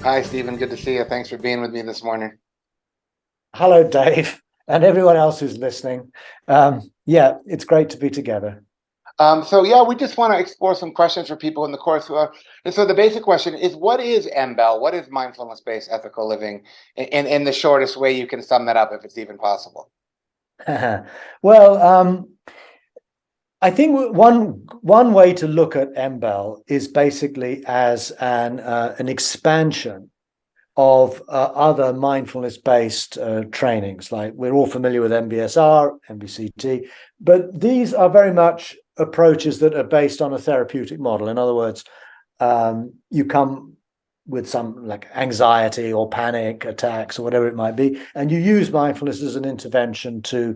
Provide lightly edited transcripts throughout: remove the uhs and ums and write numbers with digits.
Hi, Stephen. Good to see you. Thanks for being with me this morning. Hello, Dave, and everyone else who's listening. Yeah, it's great to be together. So we just want to explore some questions for people in the course. And so the basic question is, what is MBEL? What is mindfulness-based ethical living? In the shortest way you can sum that up, if it's even possible. Well, I think one way to look at MBEL is basically as an expansion of other mindfulness-based trainings. Like we're all familiar with MBSR, MBCT, but these are very much approaches that are based on a therapeutic model. In other words, you come with some like anxiety or panic attacks or whatever it might be, and you use mindfulness as an intervention to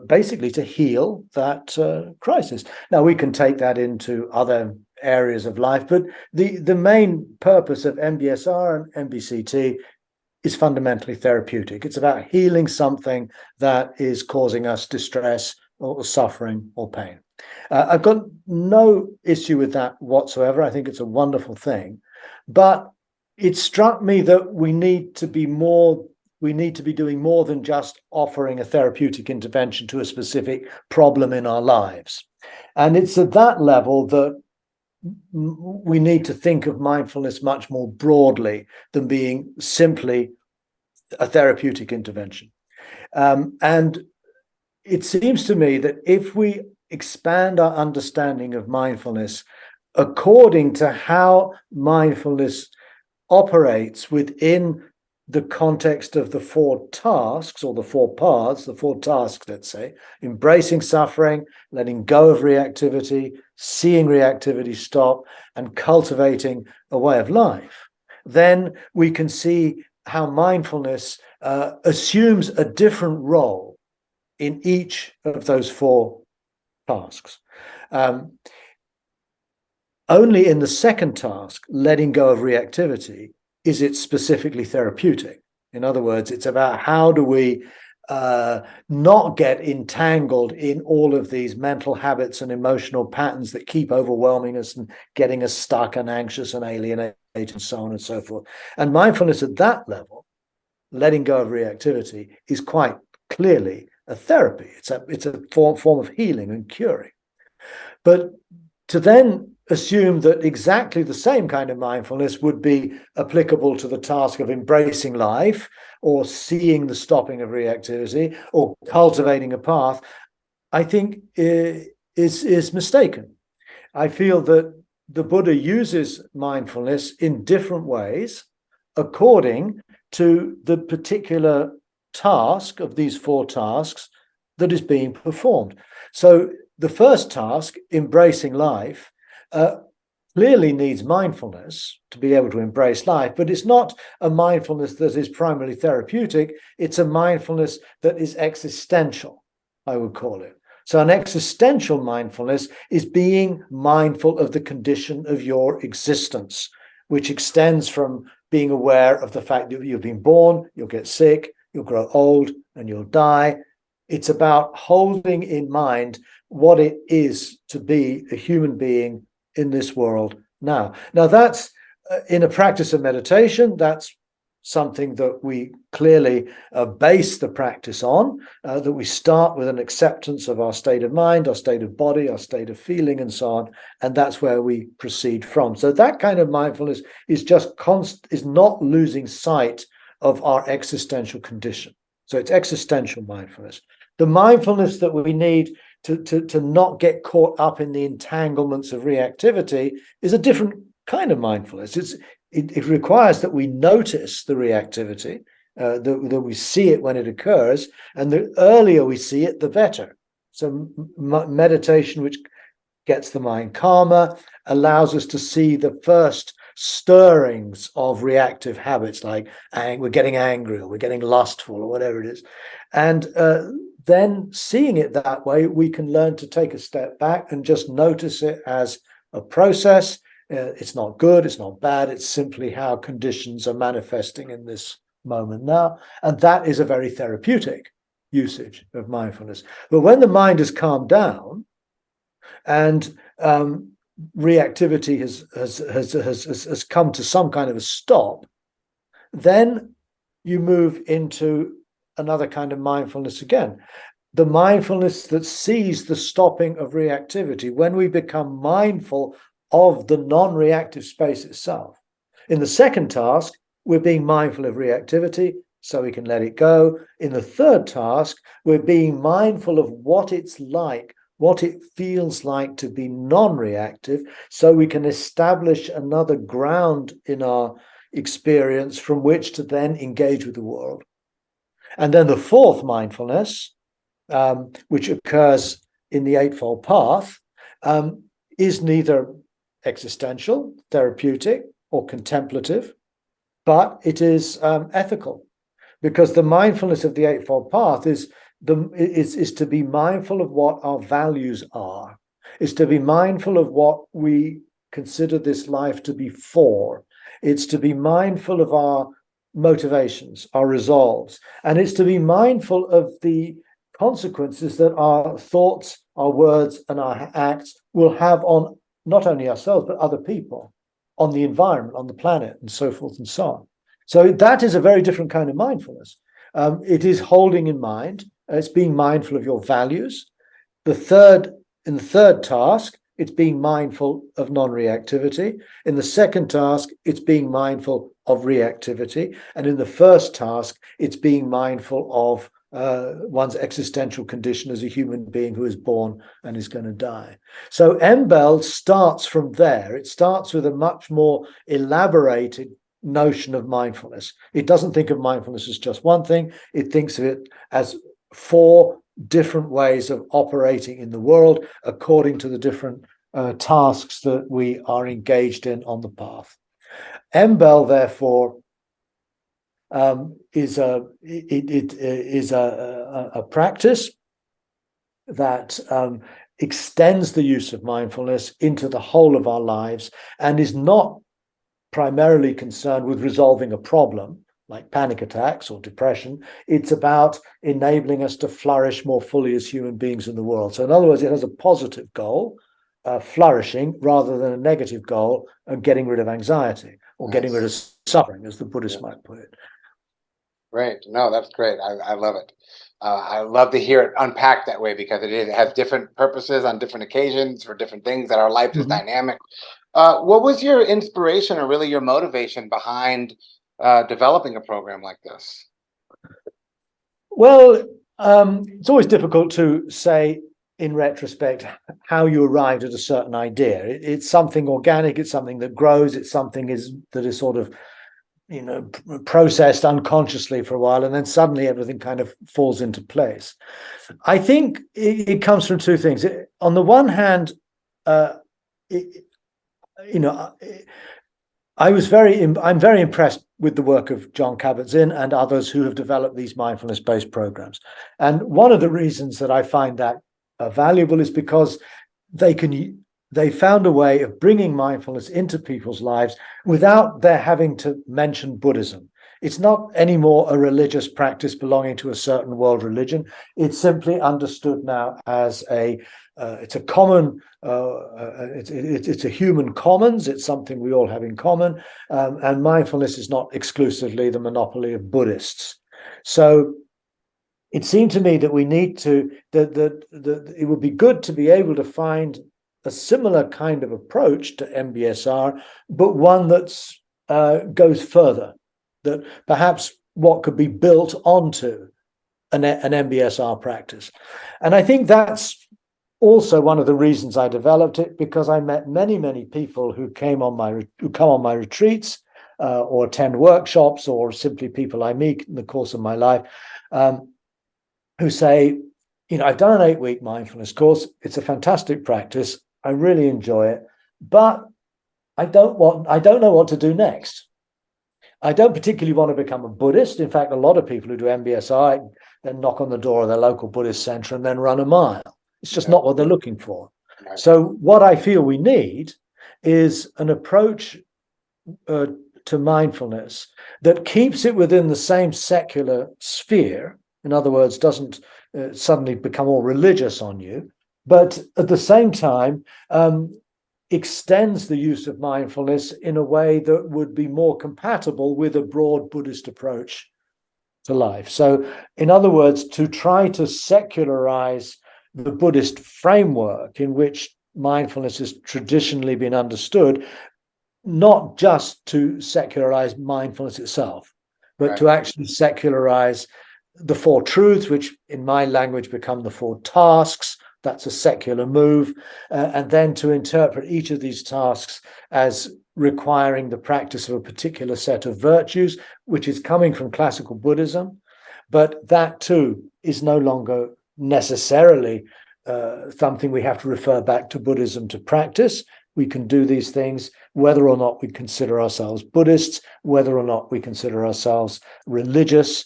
basically to heal that crisis. Now we can take that into other areas of life, but the main purpose of MBSR and MBCT is fundamentally therapeutic. It's about healing something that is causing us distress or suffering or pain. I've got no issue with that whatsoever. I think it's a wonderful thing. But it struck me that we need to be doing more than just offering a therapeutic intervention to a specific problem in our lives. And it's at that level that we need to think of mindfulness much more broadly than being simply a therapeutic intervention. And it seems to me that if we expand our understanding of mindfulness according to how mindfulness operates within the context of the four tasks or the four paths, the four tasks, let's say, embracing suffering, letting go of reactivity, seeing reactivity stop, and cultivating a way of life, then we can see how mindfulness assumes a different role in each of those four tasks. Only in the second task, letting go of reactivity, is it specifically therapeutic. In other words, it's about how do we not get entangled in all of these mental habits and emotional patterns that keep overwhelming us and getting us stuck and anxious and alienated and so on and so forth. And mindfulness at that level, letting go of reactivity, is quite clearly a therapy. It's a form of healing and curing. But to then assume that exactly the same kind of mindfulness would be applicable to the task of embracing life or seeing the stopping of reactivity or cultivating a path, I think is mistaken. I feel that the Buddha uses mindfulness in different ways according to the particular task of these four tasks that is being performed. So the first task, embracing life, clearly needs mindfulness to be able to embrace life, but it's not a mindfulness that is primarily therapeutic. It's a mindfulness that is existential, I would call it. So an existential mindfulness is being mindful of the condition of your existence, which extends from being aware of the fact that you've been born, you'll get sick, you'll grow old, and you'll die. It's about holding in mind what it is to be a human being in this world now. Now, that's in a practice of meditation, that's something that we clearly base the practice on, that we start with an acceptance of our state of mind, our state of body, our state of feeling, and so on. And that's where we proceed from. So that kind of mindfulness is just is not losing sight of our existential condition. So it's existential mindfulness. The mindfulness that we need to not get caught up in the entanglements of reactivity is a different kind of mindfulness. It requires that we notice the reactivity, that we see it when it occurs, and the earlier we see it, the better. So meditation, which gets the mind calmer, allows us to see the first stirrings of reactive habits, like we're getting angry or we're getting lustful or whatever it is. And then seeing it that way, we can learn to take a step back and just notice it as a process. It's not good, it's not bad, it's simply how conditions are manifesting in this moment now. And that is a very therapeutic usage of mindfulness. But when the mind has calmed down and reactivity has come to some kind of a stop, then you move into another kind of mindfulness again. The mindfulness that sees the stopping of reactivity, when we become mindful of the non-reactive space itself. In the second task, we're being mindful of reactivity so we can let it go. In the third task, we're being mindful of what it's like, what it feels like to be non-reactive, so we can establish another ground in our experience from which to then engage with the world. And then the fourth mindfulness, which occurs in the Eightfold Path, is neither existential, therapeutic, or contemplative, but it is ethical, because the mindfulness of the Eightfold Path is to be mindful of what our values are, is to be mindful of what we consider this life to be for. It's to be mindful of our motivations, our resolves, and it's to be mindful of the consequences that our thoughts, our words, and our acts will have on not only ourselves, but other people, on the environment, on the planet, and so forth and so on. So that is a very different kind of mindfulness. It is holding in mind, it's being mindful of your values. In the third task, it's being mindful of non-reactivity. In the second task, it's being mindful of reactivity. And in the first task, it's being mindful of one's existential condition as a human being who is born and is going to die. So MBEL starts from there. It starts with a much more elaborated notion of mindfulness. It doesn't think of mindfulness as just one thing. It thinks of it as 4 different ways of operating in the world according to the different tasks that we are engaged in on the path. MBEL, therefore, is a practice that extends the use of mindfulness into the whole of our lives and is not primarily concerned with resolving a problem like panic attacks or depression. It's about enabling us to flourish more fully as human beings in the world. So in other words, it has a positive goal, flourishing, rather than a negative goal of getting rid of anxiety or getting rid of suffering, as the Buddhists might put it. Great. No, that's great. I love it. I love to hear it unpacked that way, because it has different purposes on different occasions for different things, that our life is dynamic. What was your inspiration, or really your motivation behind developing a program like this? Well, it's always difficult to say in retrospect how you arrived at a certain idea. It's something organic, it's something that grows, it's something that is sort of, processed unconsciously for a while, and then suddenly everything kind of falls into place. I think it comes from 2 things. On the one hand, I'm very impressed with the work of Jon Kabat-Zinn and others who have developed these mindfulness-based programs. And one of the reasons that I find that valuable is because they found a way of bringing mindfulness into people's lives without their having to mention Buddhism. It's not anymore a religious practice belonging to a certain world religion. It's simply understood now as it's a common, it's a human commons. It's something we all have in common, and mindfulness is not exclusively the monopoly of Buddhists. So it seemed to me that we need to it would be good to be able to find a similar kind of approach to MBSR, but one that's goes further, that perhaps what could be built onto an MBSR practice. And I think that's also one of the reasons I developed it, because I met many people who come on my retreats or attend workshops, or simply people I meet in the course of my life, who say, I've done an 8-week mindfulness course. It's a fantastic practice. I really enjoy it, but I don't know what to do next. I don't particularly want to become a Buddhist. In fact, a lot of people who do MBSR then knock on the door of their local Buddhist center and then run a mile. It's just not what they're looking for. Right. So what I feel we need is an approach to mindfulness that keeps it within the same secular sphere. In other words, doesn't suddenly become all religious on you, but at the same time extends the use of mindfulness in a way that would be more compatible with a broad Buddhist approach to life. So, in other words, to try to secularize the Buddhist framework in which mindfulness has traditionally been understood, not just to secularize mindfulness itself, but Right. to actually secularize the four truths, which in my language become the four tasks. That's a secular move. And then to interpret each of these tasks as requiring the practice of a particular set of virtues, which is coming from classical Buddhism. But that too is no longer necessarily something we have to refer back to Buddhism to practice. We can do these things whether or not we consider ourselves Buddhists, whether or not we consider ourselves religious.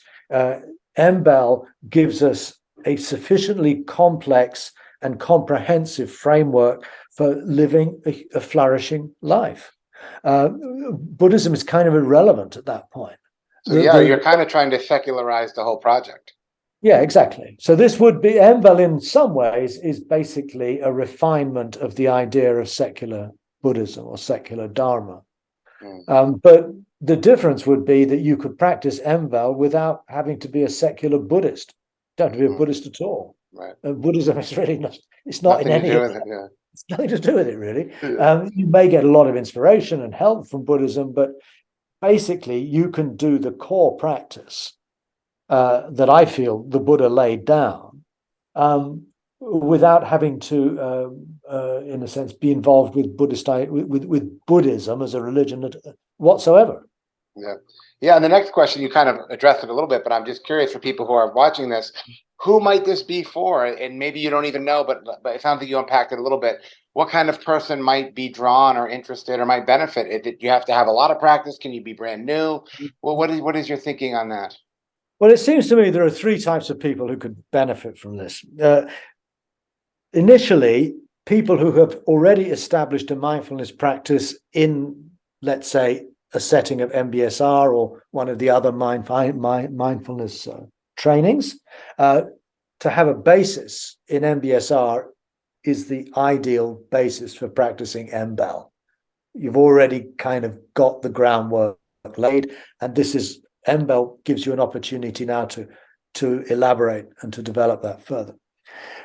MBEL gives us a sufficiently complex and comprehensive framework for living a flourishing life. Buddhism is kind of irrelevant at that point. So yeah, you're kind of trying to secularize the whole project. Yeah, exactly. So this would be, MBEL in some ways is basically a refinement of the idea of secular Buddhism or secular Dharma. But the difference would be that you could practice MBEL without having to be a secular Buddhist. You don't have to be a Buddhist at all. Right. Buddhism is really not, it's not Nothing in any to do with it, yeah. It's nothing to do with it, really. You may get a lot of inspiration and help from Buddhism, but basically you can do the core practice that I feel the Buddha laid down without having to, in a sense, be involved with with Buddhism as a religion whatsoever. Yeah. Yeah. And the next question, you kind of addressed it a little bit, but I'm just curious for people who are watching this, who might this be for? And maybe you don't even know, but it sounds like you unpacked it a little bit. What kind of person might be drawn or interested or might benefit? Did you have to have a lot of practice? Can you be brand new? Well, what is your thinking on that? Well, it seems to me there are three types of people who could benefit from this. Initially, people who have already established a mindfulness practice in, let's say, a setting of MBSR or one of the other mindfulness trainings, to have a basis in MBSR is the ideal basis for practicing MBEL. You've already kind of got the groundwork laid, and this is MBEL gives you an opportunity now to elaborate and to develop that further.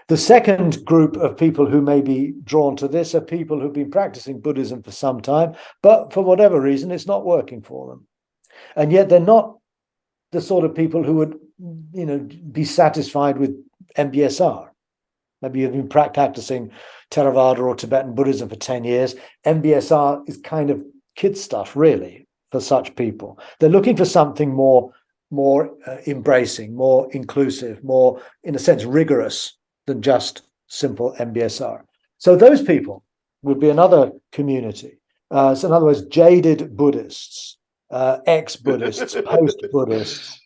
The second group of people who may be drawn to this are people who've been practicing Buddhism for some time, but for whatever reason, it's not working for them. And yet they're not the sort of people who would, be satisfied with MBSR. Maybe you've been practicing Theravada or Tibetan Buddhism for 10 years. MBSR is kind of kid stuff, really, for such people. They're looking for something more embracing, more inclusive, more, in a sense, rigorous than just simple MBSR. So those people would be another community. So in other words, jaded Buddhists, ex-Buddhists, post-Buddhists,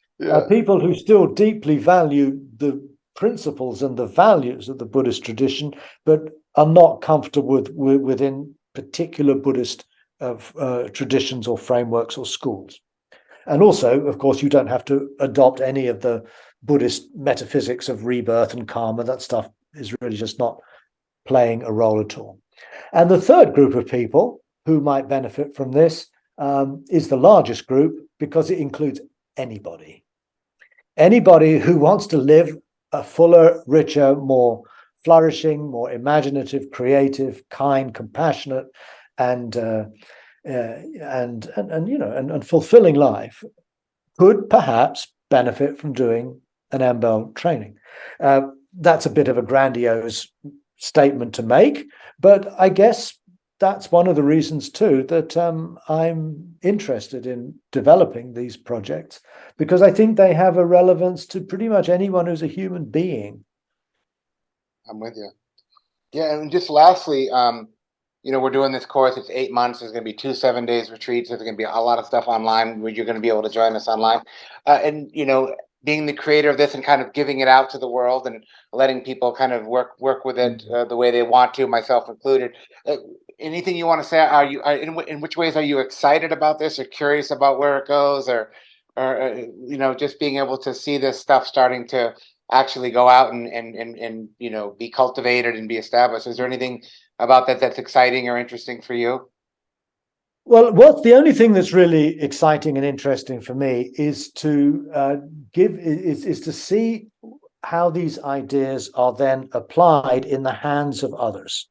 people who still deeply value the principles and the values of the Buddhist tradition, but are not comfortable within particular Buddhist traditions or frameworks or schools. And also, of course, you don't have to adopt any of the Buddhist metaphysics of rebirth and karma. That stuff is really just not playing a role at all. And the third group of people who might benefit from this is the largest group because it includes anybody. Anybody who wants to live a fuller, richer, more flourishing, more imaginative, creative, kind, compassionate, and fulfilling life could perhaps benefit from doing an MBEL training. That's a bit of a grandiose statement to make, but I guess that's one of the reasons too that I'm interested in developing these projects, because I think they have a relevance to pretty much anyone who's a human being. I'm with you. Yeah, and just lastly, we're doing this course. It's 8 months. There's going to be 2 7-day retreats. There's going to be a lot of stuff online where you're going to be able to join us online. And being the creator of this and kind of giving it out to the world and letting people kind of work with it the way they want to, myself included. Anything you want to say? In which ways are you excited about this, or curious about where it goes, or just being able to see this stuff starting to actually go out and be cultivated and be established? Is there anything about that that's exciting or interesting for you? Well, what's the only thing that's really exciting and interesting for me is to is to see how these ideas are then applied in the hands of others.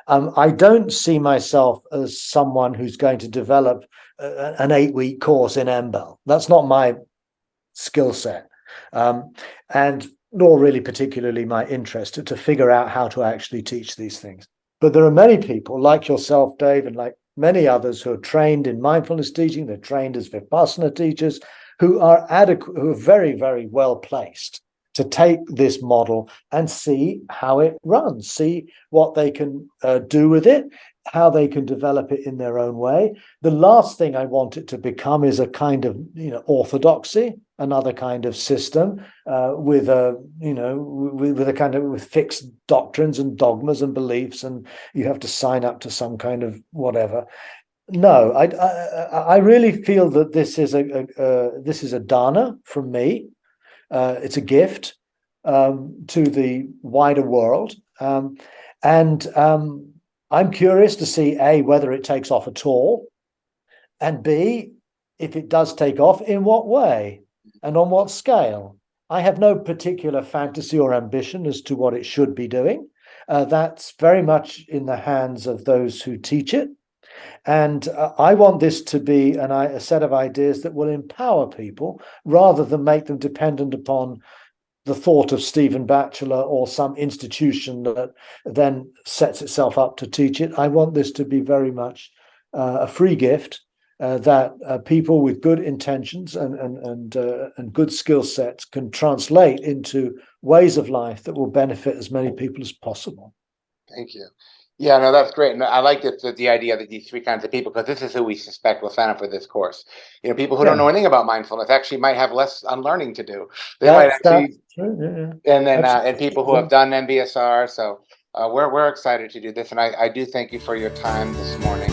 I don't see myself as someone who's going to develop an 8-week course in MBEL. That's not my skill set, and nor really particularly my interest to figure out how to actually teach these things. But there are many people like yourself, Dave, and like many others who are trained in mindfulness teaching. They're trained as Vipassana teachers who are adequate, who are very, very well placed to take this model and see how it runs, see what they can do with it, how they can develop it in their own way. The last thing I want it to become is a kind of, orthodoxy, another kind of system with a kind of with fixed doctrines and dogmas and beliefs, and you have to sign up to some kind of whatever. No, I really feel that this is a dana from me. It's a gift to the wider world, and I'm curious to see A, whether it takes off at all, and B, if it does take off, in what way and on what scale. I have no particular fantasy or ambition as to what it should be doing. That's very much in the hands of those who teach it. And I want this to be a set of ideas that will empower people rather than make them dependent upon the thought of Stephen Batchelor or some institution that then sets itself up to teach it. I want this to be very much a free gift that people with good intentions and good skill sets can translate into ways of life that will benefit as many people as possible. Thank you. Yeah, no, that's great. And I like the idea that these three kinds of people, because this is who we suspect will sign up for this course. People who don't know anything about mindfulness actually might have less unlearning to do. They might actually, true. Yeah. and then and people who have done MBSR. So we're excited to do this, and I do thank you for your time this morning.